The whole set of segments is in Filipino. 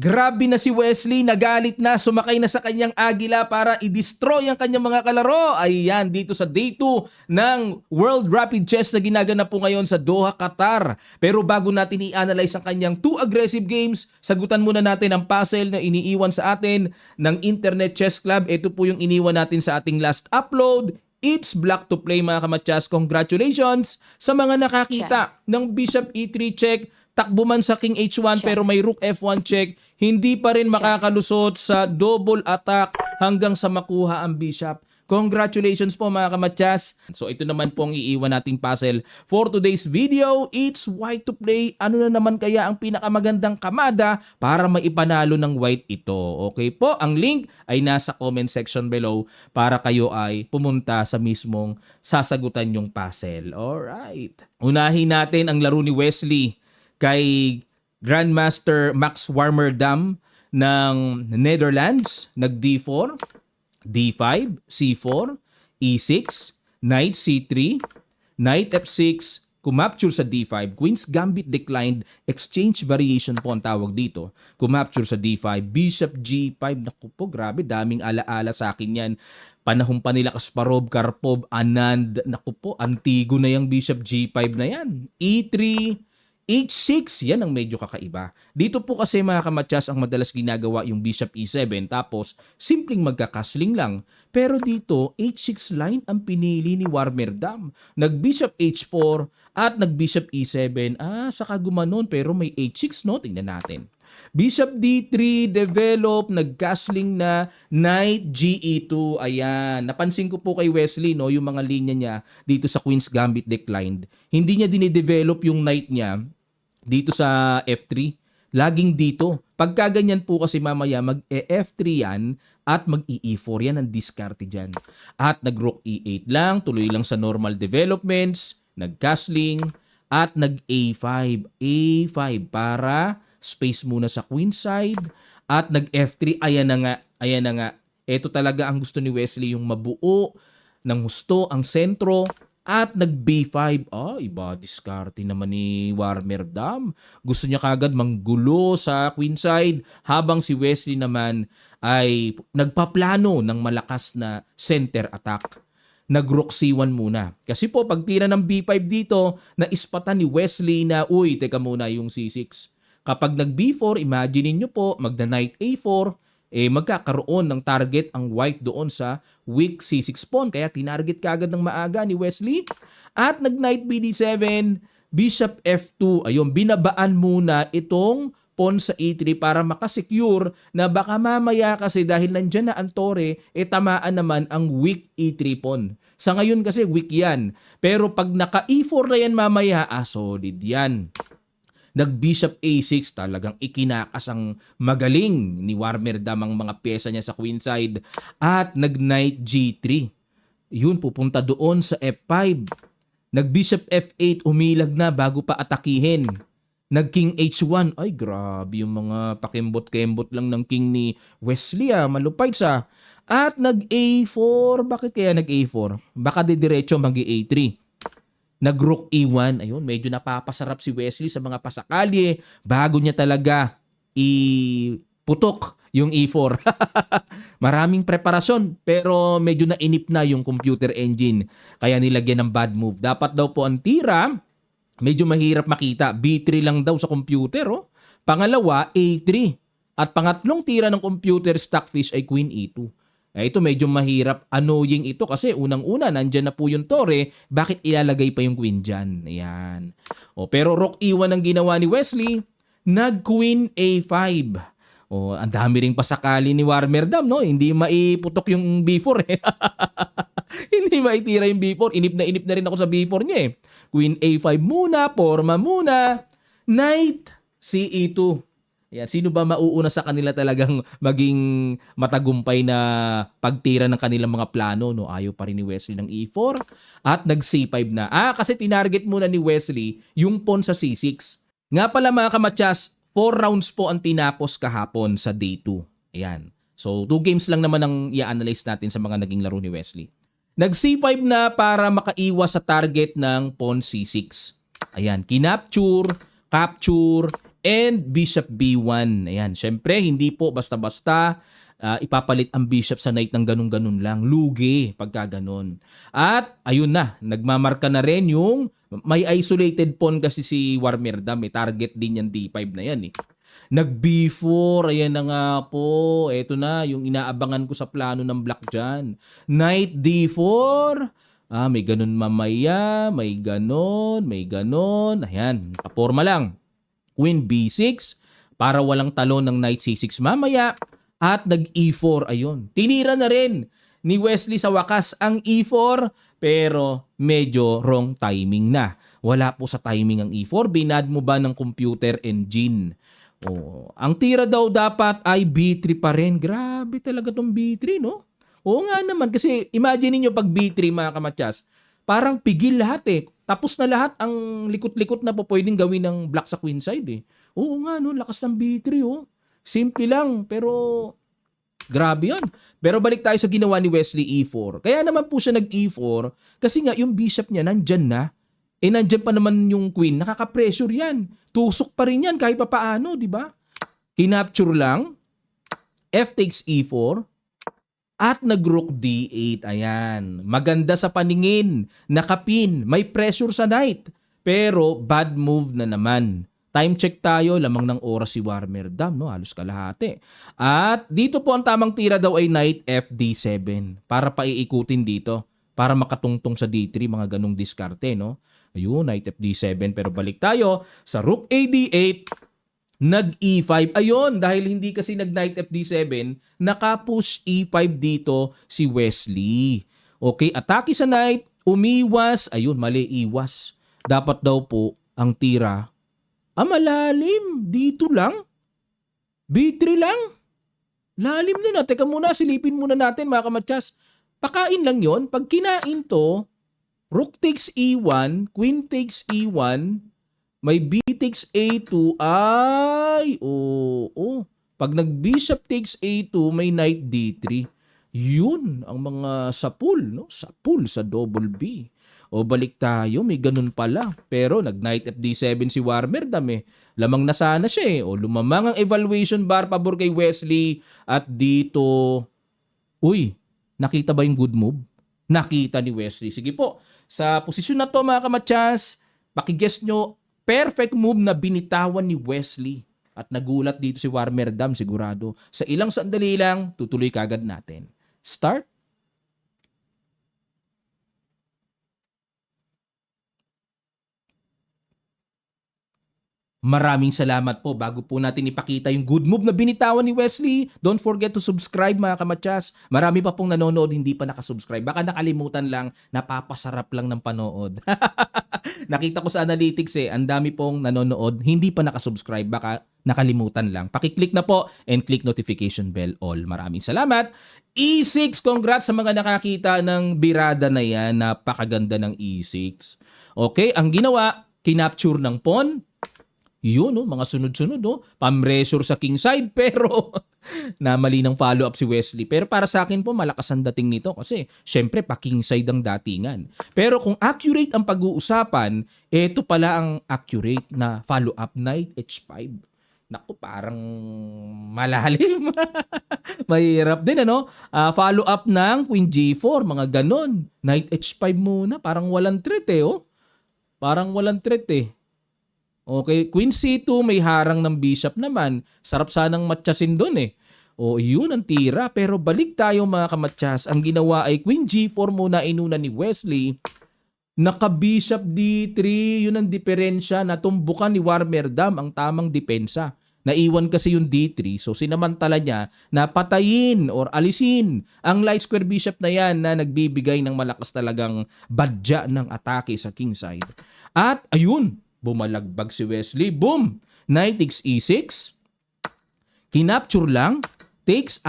Grabe na si Wesley, nagalit na, sumakay na sa kanyang agila para i-destroy ang kanyang mga kalaro. Ayan, dito sa day 2 ng World Rapid Chess na ginaganap po ngayon sa Doha, Qatar. Pero bago natin i-analyze ang kanyang 2 aggressive games, sagutan muna natin ang puzzle na iniiwan sa atin ng Internet Chess Club. Ito po yung iniwan natin sa ating last upload. It's block to play mga kamatyas. Congratulations sa mga nakakita ng Bishop E3 check. Takbo man sa King H1 pero may Rook F1 check, hindi pa rin makakalusot sa double attack hanggang sa makuha ang Bishop. Congratulations po mga kamatyas. So ito naman pong iiwan nating puzzle for today's video. It's white to play. Ano na naman kaya ang pinakamagandang kamada para maipanalo ng white ito? Okay po, ang link ay nasa comment section below para kayo ay pumunta sa mismong sasagutan yung puzzle. Alright. Unahin natin ang laro ni Wesley kay Grandmaster Max Warmerdam ng Netherlands. Nag D4, D5, C4, E6, Knight C3, Knight F6, kumapture sa D5, Queen's Gambit declined, exchange variation po ang tawag dito. Kumapture sa D5, Bishop G5, naku po, grabe, daming alaala sa akin yan. Panahon pa nila Kasparov, Karpov, Anand, naku po, antigo na yung Bishop G5 na yan. E3, H6, yan ang medyo kakaiba. Dito po kasi mga kamatyas ang madalas ginagawa yung Bishop E7 tapos simpleng magkakasling lang. Pero dito, H6 line ang pinili ni Warmerdam. Nag-Bishop H4 at nag-Bishop E7. Saka gumanon pero may H6 no? Tingnan natin. Bishop D3, develop, nag-castling na, Knight GE2. Ayan, napansin ko po kay Wesley no, yung mga linya niya dito sa Queen's Gambit declined. Hindi niya dinidevelop yung Knight niya dito sa F3. Laging dito. Pagka ganyan po kasi mamaya mag-F3 yan at mag-E4 yan ang diskarte dyan. At nag-Rook E8 lang, tuloy lang sa normal developments, nag-castling at nag-A5. A5 para space muna sa queen side at nag-F3. Ayan na nga, ayan na nga. Ito talaga ang gusto ni Wesley, yung mabuo ng husto ang sentro at nag-B5. Iba diskarte naman ni Warmerdam. Gusto niya kagad manggulo sa queen side habang si Wesley naman ay nagpaplano ng malakas na center attack. Nag-Rook C1 muna. Kasi po pag tira ng B5 dito, naispatan ni Wesley na, uy, teka muna yung C6. Kapag nag-B4, imagine niyo po, magda-Knight A4, magkakaroon ng target ang white doon sa weak C6 pawn. Kaya tinarget kagad ng maaga ni Wesley. At nag-Knight BD7, Bishop F2. Ayun, binabaan muna itong pawn sa E3 para makasecure na baka mamaya kasi dahil nandyan na ang tore, tamaan naman ang weak E3 pawn. Sa ngayon kasi weak yan. Pero pag naka-E4 na yan mamaya, solid yan. Nag-Bishop A6, talagang ikinakas ang magaling ni Warmerdam ang mga pyesa niya sa queen side. At nag-Knight G3. Yun, pupunta doon sa F5. Nag-Bishop F8, umilag na bago pa atakihin. Nag-King H1. Ay, grabe yung mga pakembot-kembot lang ng King ni Wesley. Malupay sa. At nag-A4. Bakit kaya nag-A4? Baka didiretso mag-A3. Nag-Rook E1. Ayun, medyo napapasarap si Wesley sa mga pasakali bago niya talaga iputok yung E4. Maraming preparasyon pero medyo nainip na yung computer engine. Kaya nilagyan ng bad move. Dapat daw po ang tira, medyo mahirap makita. B3 lang daw sa computer. Pangalawa, A3. At pangatlong tira ng computer stockfish ay Queen E2. Ito medyo mahirap, annoying ito kasi unang-una nandyan na po yung tore, bakit ilalagay pa yung queen dyan? Ayan. Pero Rook E1 ang ginawa ni Wesley, nag-Queen A5. Ang dami ring pasakali ni Warmerdam, no? Hindi maiputok yung B4 Hindi maitira yung B4. Inip na rin ako sa B4 niya Queen A5 muna, forma muna, Knight CE2. Ayan, sino ba mauuna sa kanila talagang maging matagumpay na pagtira ng kanilang mga plano? No? Ayaw pa rin ni Wesley ng E4 at nag-C5 na. Kasi tinarget muna ni Wesley yung pawn sa C6. Nga pala mga kamatyas, 4 rounds po ang tinapos kahapon sa day 2. Ayan. So 2 games lang naman ang i-analyze natin sa mga naging laro ni Wesley. Nag-C5 na para makaiwas sa target ng pawn C6. Ayan, kinapture, capture, and bishop b1. Ayan, syempre hindi po basta-basta ipapalit ang bishop sa knight ng ganun-ganun lang. Lugi pagka ganun. At ayun na, nagmamarka na rin yung may isolated pawn kasi si Warmirdam. May target din yan d5 na yan eh. Nag b4, ayan na nga po. Ito na yung inaabangan ko sa plano ng black dyan. Knight d4. May ganun mamaya, may ganun, may ganun. Ayan, kaporma lang. Queen b6 para walang talo ng knight c6 mamaya. At nag-E4, ayun. Tinira na rin ni Wesley sa wakas ang E4, pero medyo wrong timing na. Wala po sa timing ang E4. Binad mo ba ng computer engine? Ang tira daw dapat ay B3 pa rin. Grabe talaga tong B3, no? Oo nga naman, kasi imagine niyo pag B3 mga kamatyas, parang pigil lahat eh. Tapos na lahat ang likot-likot na po pwedeng gawin ng black sa queen side eh. Oo nga, no? Lakas ng B3, oh. Simple lang, pero grabe yun. Pero balik tayo sa ginawa ni Wesley E4. Kaya naman po siya nag-E4 kasi nga yung bishop niya nandyan na. Nandyan pa naman yung queen. Nakaka-pressure yan. Tusok pa rin yan kahit pa paano, di ba? Kinapture lang. F takes E4. At nag-rook D8. Ayan. Maganda sa paningin. Nakapin. May pressure sa knight. Pero bad move na naman. Time check tayo, lamang ng oras si Warmirdam, no? Halos kalahati. At dito po ang tamang tira daw ay knight FD7 para paiikutin dito, para makatungtong sa D3, mga ganong diskarte, no? Ayun, knight FD7. Pero balik tayo sa rook AD8, nag-E5. Ayun, dahil hindi kasi nag-knight FD7, naka-push E5 dito si Wesley. Okay, atake sa knight, umiwas. Ayun, mali, iwas. Dapat daw po ang tira malalim. Dito lang. B3 lang. Lalim na. Teka muna, silipin muna natin mga kamatyas. Pakain lang yon. Pag kinain to, rook takes E1, queen takes E1, may B takes A2, ay, oo. Pag nag-bishop takes A2, may knight D3. Yun ang mga sapul, no? Sapul sa double B. O balik tayo, may ganun pala. Pero nag-knight FD7 si Warmirdam eh. Lamang na sana siya eh. O lumamang ang evaluation bar pabor kay Wesley. At dito, uy, nakita ba yung good move? Nakita ni Wesley. Sige po, sa posisyon na to mga kamatyas, pakiguess nyo, perfect move na binitawan ni Wesley. At nagulat dito si Warmirdam sigurado. Sa ilang sandali lang, tutuloy kagad natin. Start. Maraming salamat po. Bago po natin ipakita yung good move na binitawan ni Wesley, don't forget to subscribe mga kamatyas. Marami pa pong nanonood, hindi pa nakasubscribe. Baka nakalimutan lang, napapasarap lang ng panood. Nakita ko sa analytics ang dami pong nanonood, hindi pa nakasubscribe. Baka nakalimutan lang. Pakiclick na po and click notification bell all. Maraming salamat. E6, congrats sa mga nakakita ng birada na yan. Napakaganda ng E6. Okay, ang ginawa, kinapture ng pawn. Yun, no? Mga sunod-sunod, no? Pamresure sa king side, pero namali ng follow-up si Wesley. Pero para sa akin po, malakas ang dating nito kasi syempre pa king side ang datingan. Pero kung accurate ang pag-uusapan, ito pala ang accurate na follow-up knight h5. Naku, parang malalim. Mahirap din, ano? Follow-up ng queen g4, mga ganon. Knight h5 muna, parang walang threat oh. Parang walang threat Okay, queen c2 may harang ng bishop naman. Sarap sanang matyasin doon yun ang tira. Pero balik tayo mga kamatyas. Ang ginawa ay queen g4 muna inuna ni Wesley. Naka-bishop d3. Yun ang diferensya. Natumbukan ni Warmirdam ang tamang depensa. Naiwan kasi yung d3. So sinamantala niya na patayin or alisin ang light square bishop na yan na nagbibigay ng malakas talagang badya ng atake sa king side. At ayun, bumalagbag si Wesley. Boom! Knight takes e6. Kinapture lang. Takes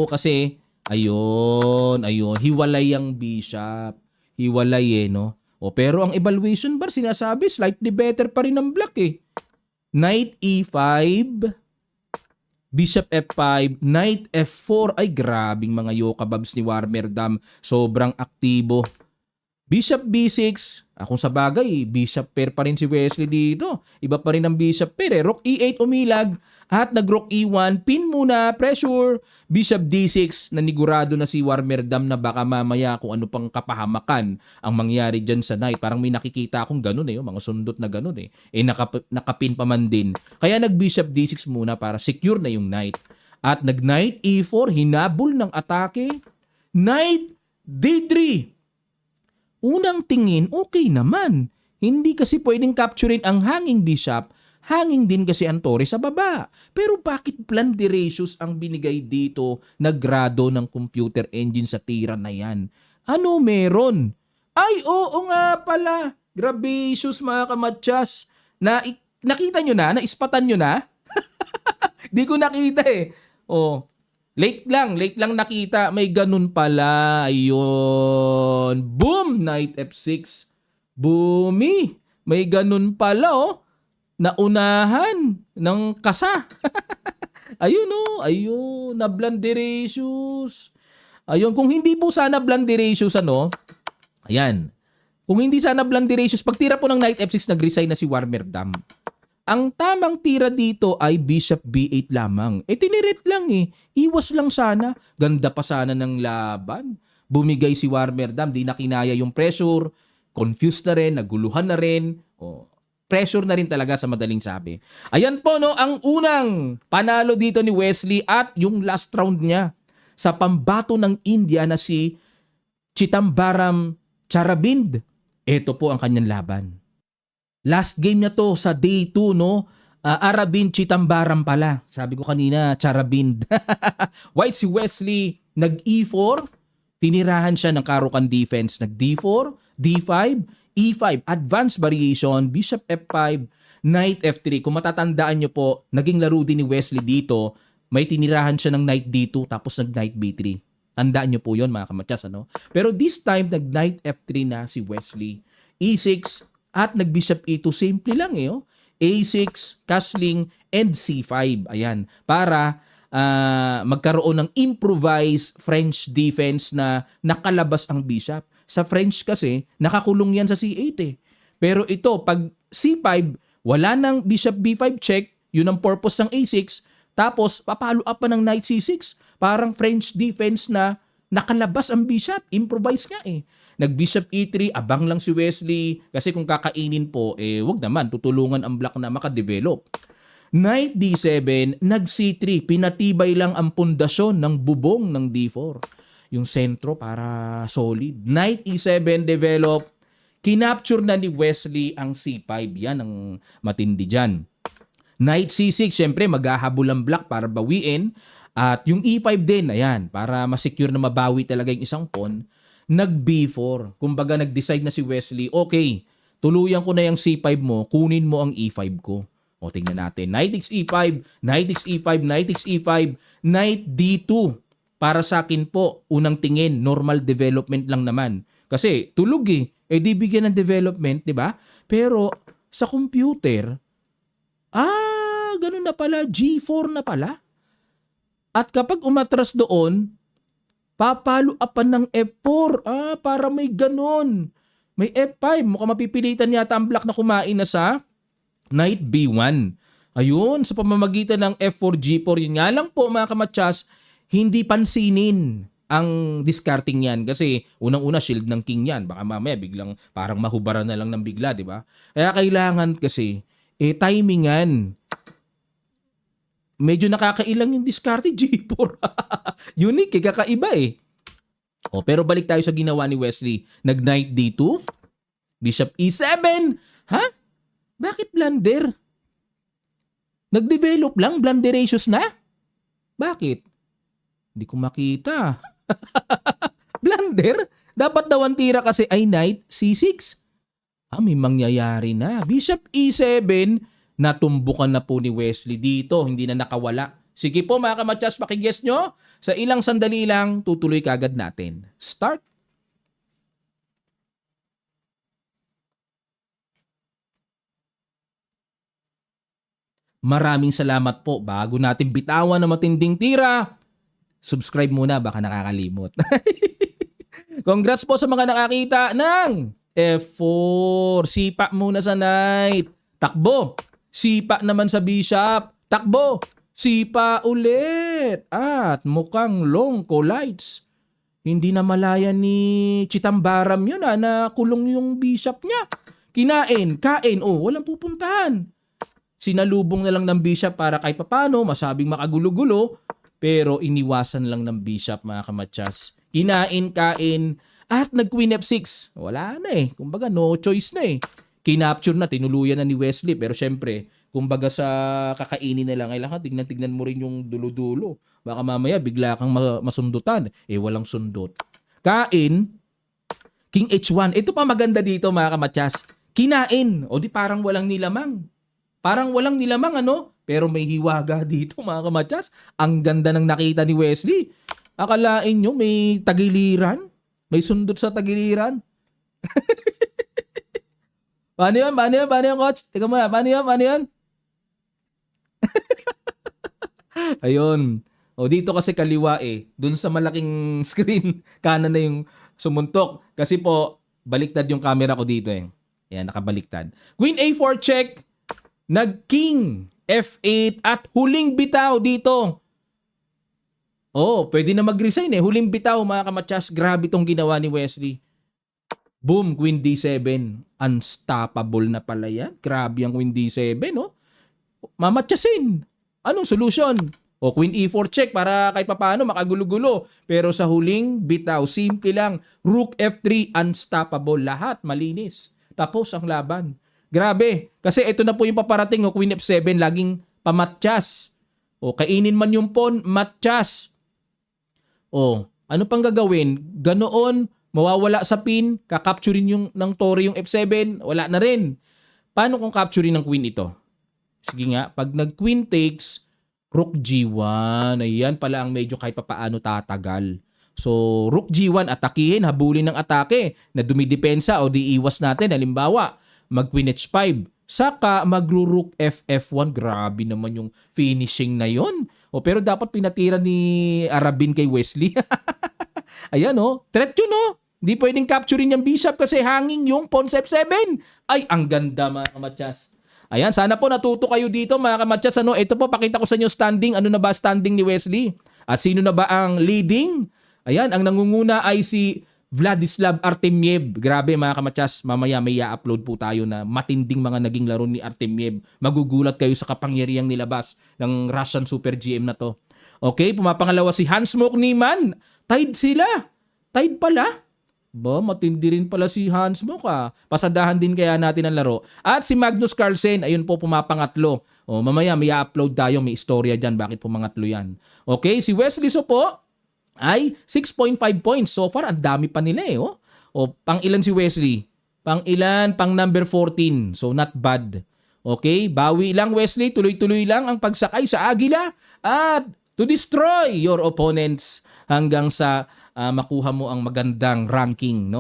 kasi ayun. Hiwalay ang bishop. Hiwalay no? Pero ang evaluation bar sinasabi slightly better pa rin ang black Knight e5. Bishop f5. Knight f4. Ay grabing mga yokababs ni Warmirdam. Sobrang aktibo. Bishop B6, kung sa bagay, bishop pair pa rin si Wesley dito. Iba pa rin ang bishop pair eh. Rook E8 umilag at nag-rook E1, pin muna, pressure. Bishop D6, nanigurado na si Warmerdam na baka mamaya kung ano pang kapahamakan ang mangyari dyan sa knight. Parang may nakikita akong ganun eh, mga sundot na ganun eh. Nakapin pa man din. Kaya nag-bishop D6 muna para secure na yung knight. At nag-knight E4, hinabol ng atake. Knight D3. Unang tingin, okay naman. Hindi kasi pwedeng capturein ang hanging bishop, hanging din kasi ang tore sa baba. Pero bakit blunderacious ang binigay dito na grado ng computer engine sa tira na yan? Ano meron? Ay, oo nga pala. Grabacious mga kamatsas. Nakita nyo na? Naispatan nyo na? Di ko nakita eh. Oh, late lang nakita. May ganun pala. Ayun. Boom! Knight F6. Boomy! May ganun pala oh. Naunahan ng kasa. Ayun oh. Ayun. Na blunderacious. Ayun. Kung hindi po sana blunderacious ayan. Kung hindi sana blunderacious, pagtira po ng Knight F6, nag-resign na si Warmerdam. Ang tamang tira dito ay Bishop B8 lamang. Tinirit lang eh. Iwas lang sana. Ganda pa sana ng laban. Bumigay si Warmerdam, di na kinaya yung pressure. Confused na rin, naguluhan na rin. Pressure na rin talaga sa madaling sabi. Ayan po ang unang panalo dito ni Wesley at yung last round niya sa pambato ng India na si Chidambaram Charabind. Ito po ang kanyang laban. Last game na to sa day 2, Arabind Chidambaram pala. Sabi ko kanina, Charabind. White si Wesley, nag-E4. Tinirahan siya ng Caro-Kann defense. Nag-D4, D5, E5. Advanced variation, Bishop F5, Knight F3. Kung matatandaan nyo po, naging laro din ni Wesley dito. May tinirahan siya ng Knight D2 tapos nag-Knight B3. Tandaan nyo po yon mga kamatyas. Pero this time, nag-Knight F3 na si Wesley. E6, at nag-bishop E2, simple lang A6, castling, and C5. Ayan, para magkaroon ng improvised French defense na nakalabas ang bishop. Sa French kasi, nakakulong yan sa C8 eh. Pero ito, pag C5, wala nang bishop B5 check, yun ang purpose ng A6, tapos papalo up pa ng knight C6. Parang French defense na nakalabas ang bishop, improvise nga eh. Nag-bishop E3, abang lang si Wesley. Kasi kung kakainin po, wag naman, tutulungan ang black na makadevelop. Knight D7, nag-C3, pinatibay lang ang pundasyon ng bubong ng D4. Yung sentro para solid. Knight E7, develop. Kinapture na ni Wesley ang C5. Yan ang matindi dyan. Knight C6, syempre maghahabol ang black para bawiin. At yung E5 din, ayan, para masecure na mabawi talaga yung isang pawn. Nag-B4. Kumbaga nag-decide na si Wesley, okay, tuluyan ko na yung C5 mo, kunin mo ang E5 ko. O tingnan natin. Knight X E5, Knight X E5, Knight X E5, Knight D2. Para sa akin po, unang tingin, normal development lang naman. Kasi tulog di bigyan ng development, di ba? Pero sa computer, ganun na pala, G4 na pala. At kapag umatras doon, papalo upan ng F4. Para may ganun. May F5. Mukhang mapipilitan yata ang black na kumain na sa Knight B1. Ayun, sa pamamagitan ng F4, G4. Yun nga lang po mga kamatsas, hindi pansinin ang discarding yan. Kasi unang-una shield ng king yan. Baka mamaya biglang parang mahubaran na lang ng bigla, di ba? Kaya kailangan kasi, timingan. Medyo nakakailang yung discarded G4. Unique, kakaiba pero balik tayo sa ginawa ni Wesley. Nag-Knight D2, Bishop E7. Bakit blunder? Nag-develop lang, blunderacious na? Bakit? Hindi ko makita. Blunder? Dapat daw ang tira kasi ay Knight C6. May mangyayari na. Bishop E7, natumbukan na po ni Wesley dito. Hindi na nakawala. Sige po mga kamatsas, pakiguess nyo. Sa ilang sandali lang, tutuloy kagad natin. Start. Maraming salamat po. Bago natin bitawan ng matinding tira, subscribe muna, baka nakakalimot. Congrats po sa mga nakakita ng F4. Sipa muna sa knight. Takbo. Sipa naman sa bishop. Takbo. Sipa ulit. At mukhang long collides. Hindi na malaya ni Chitambaram yun na kulong yung bishop niya. Kinain, kain, walang pupuntahan. Sinalubong na lang ng bishop para kahit papano masabing makagulo-gulo, pero iniwasan lang ng bishop mga kamatsas. Kinain, kain, at nag-queen f6. Wala na eh. Kumbaga no choice na eh. Kinapture na, tinuluyan na ni Wesley. Pero syempre, kumbaga sa kakainin na lang, kailangan tignan mo rin yung dulo-dulo. Baka mamaya bigla kang masundutan. Walang sundot. Kain, king h1. Ito pa maganda dito mga kamatsas. Kinain. Di parang walang nilamang. Parang walang nilamang pero may hiwaga dito mga kamatsas. Ang ganda ng nakita ni Wesley. Akalain nyo may tagiliran? May sundot sa tagiliran? Paano yun, coach? Teka muna, paano yun? Ayun. Dito kasi kaliwa Dun sa malaking screen, kanan na yung sumuntok. Kasi po, baliktad yung camera ko dito Ayan, nakabaliktad. Queen A4 check. Nag-king F8 at huling bitaw dito. Pwede na mag-resign Huling bitaw mga kamatsas. Grabe tong ginawa ni Wesley. Boom, Queen D7. Unstoppable na pala yan. Grabe ang Queen D7, Mamatyasin. Anong solution? Queen E4 check para kahit papaano makagulo-gulo. Pero sa huling bitaw, simple lang. Rook F3, unstoppable. Lahat malinis. Tapos ang laban. Grabe. Kasi ito na po yung paparating. Queen F7, laging pamatyas. Kainin man yung pawn, matyas. Ano pang gagawin? Ganoon, mawawala sa pin, kakapturin yung ng tore yung F7, wala na rin. Paano kung capturin ng queen ito? Sige nga, pag nag-queen takes, rook G1. Ayan pala ang medyo kahit papaano tatagal. So, rook G1, atakihin, habulin ng atake na dumidepensa o diiwas natin. Halimbawa, mag-queen H5. Saka magro-rook FF1. Grabe naman yung finishing na yon. Pero dapat pinatira ni Arabin kay Wesley. Ayan threat yun Hindi pwedeng capturing yung bishop kasi hanging yung pawn sa F7. Ay, ang ganda mga kamatsas. Ayan, sana po natuto kayo dito mga kamatsas. Ito po, pakita ko sa inyo standing. Ano na ba standing ni Wesley? At sino na ba ang leading? Ayan, ang nangunguna ay si Vladislav Artemiev. Grabe mga kamatsas, mamaya may i-upload po tayo na matinding mga naging laro ni Artemiev. Magugulat kayo sa kapangyarihang nilabas ng Russian Super GM na to. Okay, pumapangalawa si Hans-Mok Niemann. Tied sila. Tied pala. Matindi rin pala si Hans-Mok Pasadahan din kaya natin ang laro. At si Magnus Carlsen, ayun po pumapangatlo. Mamaya may i-upload tayo, may istorya dyan bakit pumangatlo yan. Okay, si Wesley So po ay 6.5 points. So far, ang dami pa nila pang ilan si Wesley? Pang ilan? Pang number 14. So not bad. Okay, bawi lang Wesley. Tuloy-tuloy lang ang pagsakay sa Agila at to destroy your opponents hanggang sa makuha mo ang magandang ranking,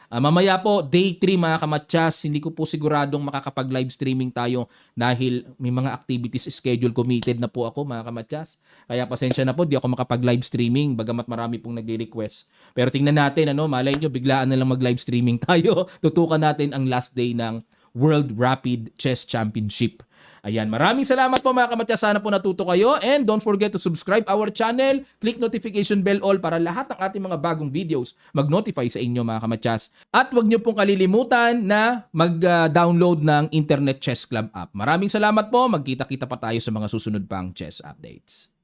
mamaya po, day 3 mga kamatsas, hindi ko po siguradong makakapag-live streaming tayo dahil may mga activities schedule committed na po ako mga kamatsas. Kaya pasensya na po, di ako makapag-live streaming bagamat marami pong nagre-request. Pero tingnan natin, malay nyo, biglaan na lang mag-live streaming tayo. Tutukan natin ang last day ng World Rapid Chess Championship. Ayan, maraming salamat po mga kamatsas. Sana po natuto kayo. And don't forget to subscribe our channel. Click notification bell all para lahat ng ating mga bagong videos mag-notify sa inyo mga kamatsas. At huwag nyo pong kalilimutan na mag-download ng Internet Chess Club app. Maraming salamat po. Magkita-kita pa tayo sa mga susunod pang chess updates.